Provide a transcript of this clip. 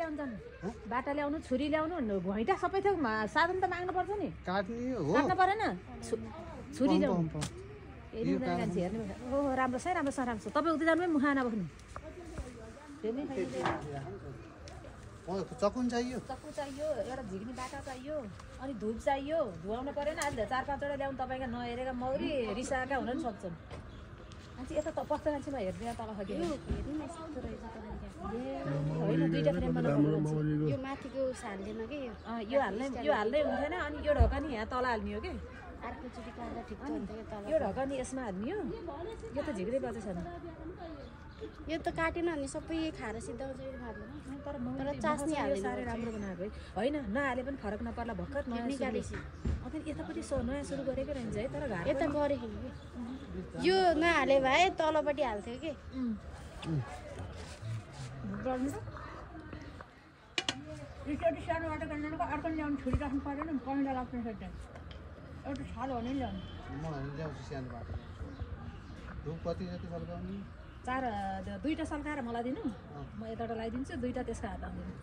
ल्याउनु जानु बाटा ल्याउनु छुरी ल्याउनु घैँटा सबै थियो साधन त माग्नु पर्छ नि काट्ने हो काट्नु परेन छुरी ल्याउनु ओहो राम्रो छ राम्रो छ तपाईँ उतै जानु मुखा नबस्नु चकुन चाहियो चक्कु चाहियो एउटा झिक्ने बाटा चाहियो अनि धुप चाहियो धुवाउनु परेन अहिले 4-5 वटा ल्याउनु तपाईँका नहेरेका मौरी रिसाएका हुन नि सक्छन् मान्छे यता पस्छ मान्छेमा हेर्दैन तल खै होइन 2टा फ्रेम बनाउनु यो माथिको हाल्दैन कि यो हाल्दै हुन्थेन अनि यो ढकनी यहाँ तल हाल्ने हो कि अर्कोचोटि काट्दा ठिक हुन्थ्यो तल यो ढकनी यसमा हाल्ने हो यो त झिक्दै बजेछ नि यो त काटेन अनि सबै खाएर सिद्धाउँछ तर चास्नी हाल्यो साह्रै राम्रो बनाएको है होइन नहाले पनि फरक नपर्ला भर्खर नयाँ निकालेपछि अनि यतापट्टि नयाँ सुरु गरेकै रहन्छ है तर घाट यता गरेको यो नहाले भए तलपट्टि हाल्थ्यो कि सानो बाटो गर्नुको अर्को ल्याउनु छुरी राख्नु परेन नि पहिला लाग्ने एउटा छाल भने ल्याउनु म ल्याउँछु सानो बाटो धुप कति जति सल्काउने 2टा सल्काएर मलाई दिनु म यताबाट लगाइदिन्छु 2टा त्यसको हात हाल्दिनु